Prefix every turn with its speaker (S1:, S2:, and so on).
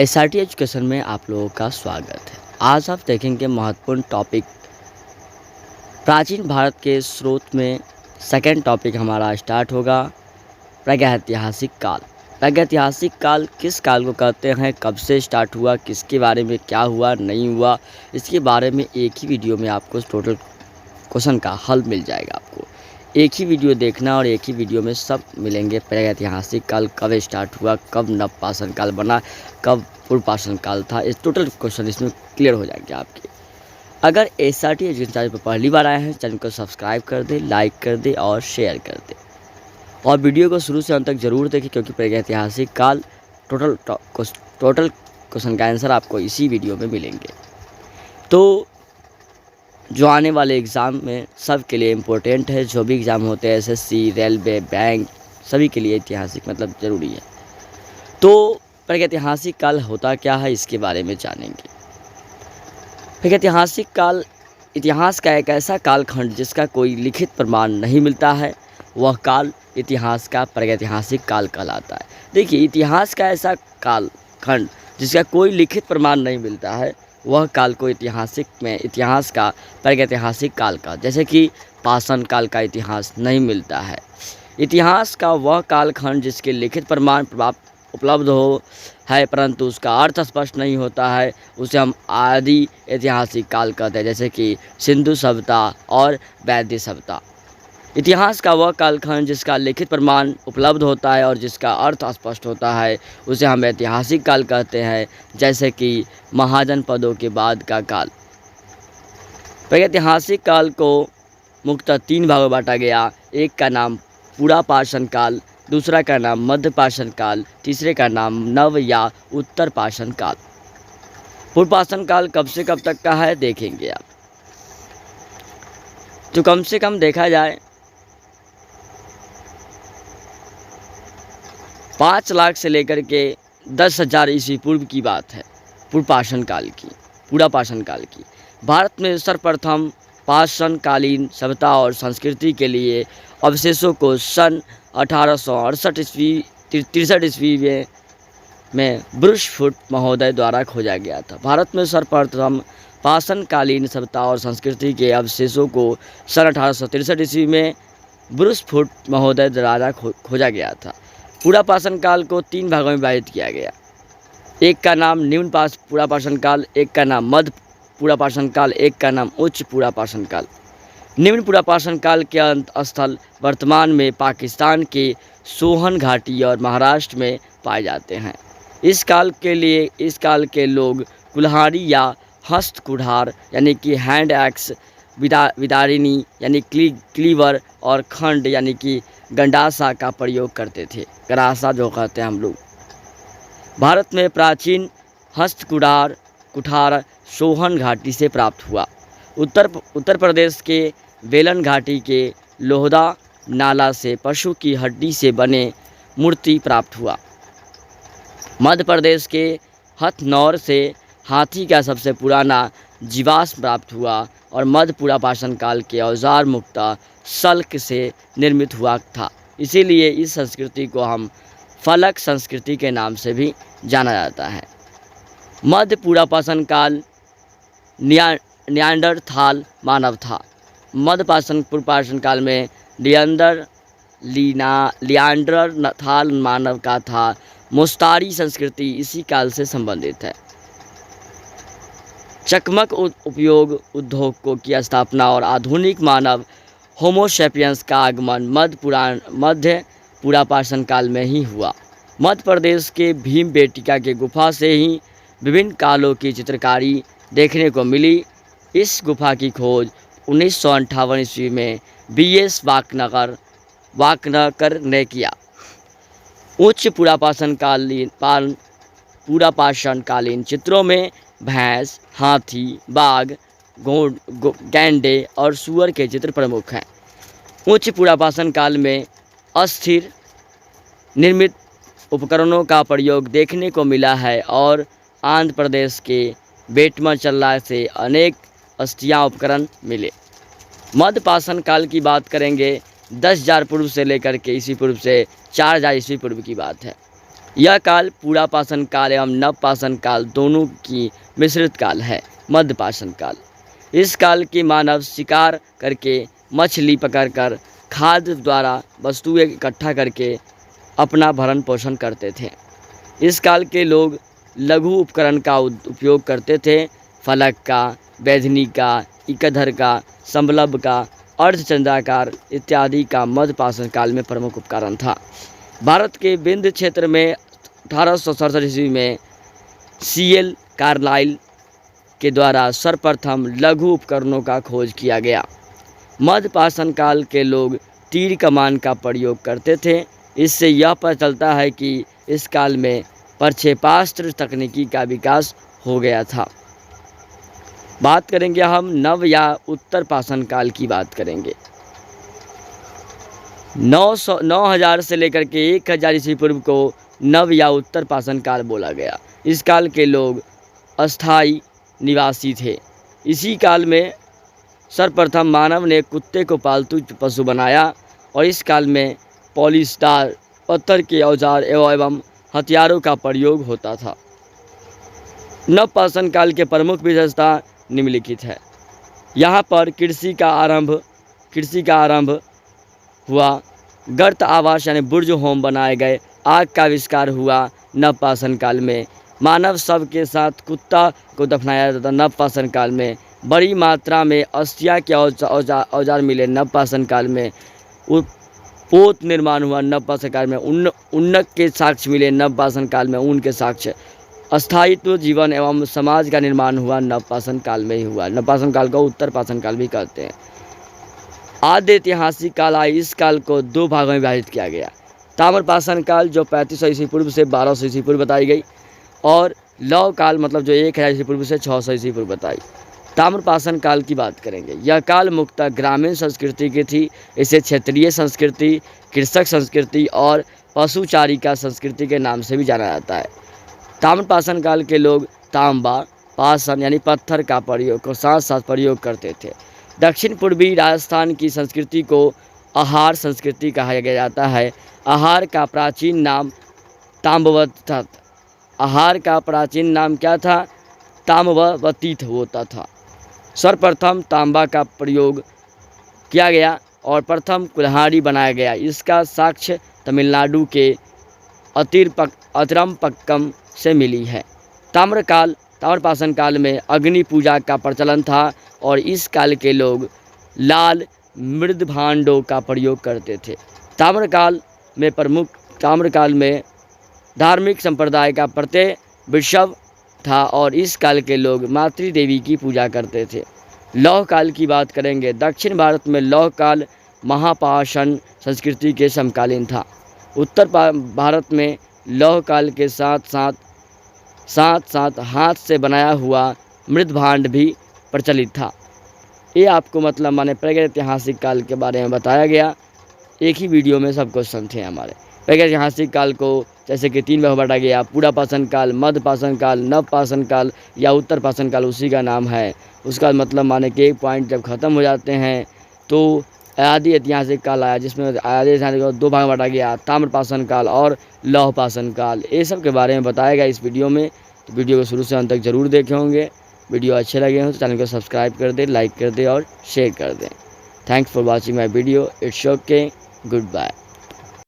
S1: SRT education में आप लोगों का स्वागत है। आज आप देखेंगे महत्वपूर्ण टॉपिक प्राचीन भारत के स्रोत में। सेकंड टॉपिक हमारा स्टार्ट होगा प्रागैतिहासिक काल। प्रागैतिहासिक काल किस काल को कहते हैं, कब से स्टार्ट हुआ, किसके बारे में क्या हुआ नहीं हुआ, इसके बारे में एक ही वीडियो में आपको टोटल क्वेश्चन का हल मिल जाएगा। आपको एक ही वीडियो देखना और एक ही वीडियो में सब मिलेंगे। प्रागैतिहासिक काल कब स्टार्ट हुआ, कब नवपाषाण काल बना, कब पूर्वपाषाण काल था, इस टोटल क्वेश्चन इसमें क्लियर हो जाएंगे आपके। अगर एसआरटी एजुकेशन चैनल पर पहली बार आए हैं, चैनल को सब्सक्राइब कर दे, लाइक कर दे और शेयर कर दे, और वीडियो को शुरू से अंत तक जरूर देखें, क्योंकि प्रागैतिहासिक काल टोटल क्वेश्चन का आंसर आपको इसी वीडियो में मिलेंगे। तो जो आने वाले एग्ज़ाम में सब के लिए इम्पोर्टेंट है, जो भी एग्ज़ाम होते हैं एसएससी, रेलवे, बैंक, सभी के लिए ऐतिहासिक मतलब ज़रूरी है। तो प्रागैतिहासिक काल होता क्या है, इसके बारे में जानेंगे। प्रागैतिहासिक काल इतिहास का एक ऐसा कालखंड जिसका कोई लिखित प्रमाण नहीं मिलता है, वह काल इतिहास का प्रागैतिहासिक काल कहलाता है। देखिए, इतिहास का ऐसा कालखंड जिसका कोई लिखित प्रमाण नहीं मिलता है, वह काल को इतिहास का प्रागैतिहासिक काल का, जैसे कि पाषाण काल का इतिहास नहीं मिलता है। इतिहास का वह कालखंड जिसके लिखित प्रमाण उपलब्ध हो है, परंतु उसका अर्थ स्पष्ट नहीं होता है, उसे हम आदि ऐतिहासिक काल कहते हैं, जैसे कि सिंधु सभ्यता और वैदिक सभ्यता। इतिहास का वह कालखंड जिसका लिखित प्रमाण उपलब्ध होता है और जिसका अर्थ स्पष्ट होता है, उसे हम ऐतिहासिक काल कहते हैं, जैसे कि महाजनपदों के बाद का काल। प्रागैतिहासिक काल को मुख्यतः 3 भागों में बांटा गया। एक का नाम पुरापाषाण काल, दूसरा का नाम मध्यपाषाण काल, तीसरे का नाम नव या उत्तर पाषाण काल। पूर्वपाषाण काल कब से कब तक का है, देखेंगे आप। तो कम से कम देखा जाए 5 लाख से लेकर के 10,000 ईस्वी पूर्व की बात है, पूर्वपाषाण काल की, पुरापाषाण काल की। भारत में सर्वप्रथम पाषाणकालीन सभ्यता और संस्कृति के लिए अवशेषों को सन 1868 ईस्वी 63 ईस्वी में ब्रूस फुट महोदय द्वारा खोजा गया था। भारत में सर्वप्रथम पाषाणकालीन सभ्यता और संस्कृति के अवशेषों को सन 1863 ईस्वी में ब्रूस फुट महोदय द्वारा खोजा गया था। पुरापाषाण काल को 3 भागों में विभाजित किया गया। एक का नाम निम्न पुरापाषाण काल, एक का नाम मध्य पुरापाषाण काल, एक का नाम उच्च पुरापाषाण काल। निम्न पुरापाषाण काल के अंत स्थल वर्तमान में पाकिस्तान के सोहन घाटी और महाराष्ट्र में पाए जाते हैं। इस काल के लोग कुल्हाड़ी या हस्त कुठार यानी कि हैंड एक्स, विदारिनी यानी क्लीवर और खंड यानी कि गंडासा का प्रयोग करते थे। गरासा जो कहते हैं हम लोग। भारत में प्राचीन हस्त कुठार सोहन घाटी से प्राप्त हुआ। उत्तर प्रदेश के बेलन घाटी के लोहदा नाला से पशु की हड्डी से बने मूर्ति प्राप्त हुआ। मध्य प्रदेश के हथनौर से हाथी का सबसे पुराना जीवाश्म प्राप्त हुआ और मध्य पुरापाषाण काल के औजार मुक्ता सल्क से निर्मित हुआ था। इसीलिए इस संस्कृति को हम फलक संस्कृति के नाम से भी जाना जाता है। मध्य पुरापाषाण काल नियांडरथाल मानव था। मध्य पुरापाषाण काल में लियांडरथाल मानव का था। मुस्तारी संस्कृति इसी काल से संबंधित है। चकमक उपयोग उद्योग की स्थापना और आधुनिक मानव होमोसेपियंस का आगमन मध्य पुरापाषाण काल में ही हुआ। मध्य प्रदेश के भीमबेटका के गुफा से ही विभिन्न कालों की चित्रकारी देखने को मिली। इस गुफा की खोज 1958 ईस्वी में बीएस वाकनकर ने किया। उच्च पुरापाषाण कालीन चित्रों में भैंस, हाथी, बाघ, गैंडे और सूअर के चित्र प्रमुख हैं। उच्च पुरापाषाण काल में अस्थिर निर्मित उपकरणों का प्रयोग देखने को मिला है और आंध्र प्रदेश के बेटमचल्ला से अनेक अस्थियां उपकरण मिले। मध्यपाषाण काल की बात करेंगे 10,000 पूर्व से लेकर के ईस्वी पूर्व से 4,000 ईस्वी पूर्व की बात है। यह काल पूरा पाषाण काल एवं नव पाषाण काल दोनों की मिश्रित काल है। मध्य पाषाण काल, इस काल के मानव शिकार करके, मछली पकड़कर, खाद्य द्वारा वस्तुएं इकट्ठा करके अपना भरण पोषण करते थे। इस काल के लोग लघु उपकरण का उपयोग करते थे। फलक का, बैधनी का, इकधर का, संबलभ का, अर्धचंद्राकार इत्यादि का मध्य पाषाण काल में प्रमुख उपकरण था। भारत के विंध्य क्षेत्र में 1867 ईस्वी में CL कार्लाइल के द्वारा सर्वप्रथम लघु उपकरणों का खोज किया गया। मध्य पाषाण काल के लोग तीर कमान का प्रयोग करते थे। इससे यह पता चलता है कि इस काल में प्रक्षेपास्त्र तकनीकी का विकास हो गया था। बात करेंगे हम नव या उत्तर पाषाण काल की बात करेंगे। 9000 से लेकर के 1000 ईस्वी पूर्व को नव या उत्तर पाषाण काल बोला गया। इस काल के लोग अस्थायी निवासी थे। इसी काल में सर्वप्रथम मानव ने कुत्ते को पालतू पशु बनाया और इस काल में पॉलिस्टार पत्थर के औजार एवं हथियारों का प्रयोग होता था। नव पाषाण काल के प्रमुख विशेषता निम्नलिखित है। यहाँ पर कृषि का आरंभ हुआ, गर्त आवास यानी बुर्ज होम बनाए गए, आग का आविष्कार हुआ। नव पाषाण काल में मानव शव के साथ कुत्ता को दफनाया जाता था। नव पाषाण काल में बड़ी मात्रा में अस्थ्या के औजार मिले। नव पाषाण काल में पोत निर्माण हुआ। नव पाषाण काल में उन्नत के साक्ष्य मिले। नव पाषाण काल में ऊन के साक्ष्य, अस्थायित्व जीवन एवं समाज का निर्माण हुआ नव पाषाण काल में ही हुआ। नव पाषाण काल को उत्तर पाषाण काल भी कहते हैं। आद्य ऐतिहासिक काल आई, इस काल को दो भागों में विभाजित किया गया। ताम्र पाषाण काल जो 3500 ईस्वी पूर्व से 1200 ईस्वी पूर्व बताई गई, और लौह काल मतलब जो 1000 ईस्वी पूर्व से 600 ईस्वी पूर्व बताई। ताम्र पाषाण काल की बात करेंगे। यह काल मुख्यतः ग्रामीण संस्कृति की थी। इसे क्षेत्रीय संस्कृति, कृषक संस्कृति और पशुचारिका संस्कृति के नाम से भी जाना जाता है। ताम्र पाषाण काल के लोग तांबा पाषाण यानी पत्थर का प्रयोग को साथ साथ प्रयोग करते थे। दक्षिण पूर्वी राजस्थान की संस्कृति को आहार संस्कृति कहा जाता है। आहार का प्राचीन नाम ताम्बवत था। आहार का प्राचीन नाम क्या था? ताम्बवतीत होता था। सर्वप्रथम तांबा का प्रयोग किया गया और प्रथम कुल्हाड़ी बनाया गया। इसका साक्ष्य तमिलनाडु के अतिरमपक्कम से मिली है। ताम्र पाषाण काल में अग्नि पूजा का प्रचलन था और इस काल के लोग लाल मृद भांडों का प्रयोग करते थे। ताम्र काल में धार्मिक संप्रदाय का प्रत्यय वृषभ था और इस काल के लोग मातृ देवी की पूजा करते थे। लौह काल की बात करेंगे। दक्षिण भारत में लौह काल महापाषाण संस्कृति के समकालीन था। उत्तर भारत में लौह काल के साथ साथ हाथ से बनाया हुआ मृद भांड भी प्रचलित था। ये आपको मतलब माने प्रागैतिहासिक काल के बारे में बताया गया। एक ही वीडियो में सब क्वेश्चन थे हमारे। प्रागैतिहासिक काल को जैसे कि 3 में बांटा गया। पूरा पाषाण काल, मध्य पाषाण काल, नव पाषाण काल या उत्तर पाषाण काल उसी का नाम है। उसका मतलब माने कि एक पॉइंट जब ख़त्म हो जाते हैं तो आदि ऐतिहासिक काल आया, जिसमें आदि ऐतिहासिक काल 2 भाग में बांटा गया, ताम्र पाषाण काल और लौह पाषाण काल। ये सब के बारे में बताया गया इस वीडियो में। तो वीडियो को शुरू से अंत तक जरूर देखे होंगे। वीडियो अच्छे लगे हो तो चैनल को सब्सक्राइब कर दें, लाइक कर दें और शेयर कर दें। Thanks for watching my video. It's okay, good bye.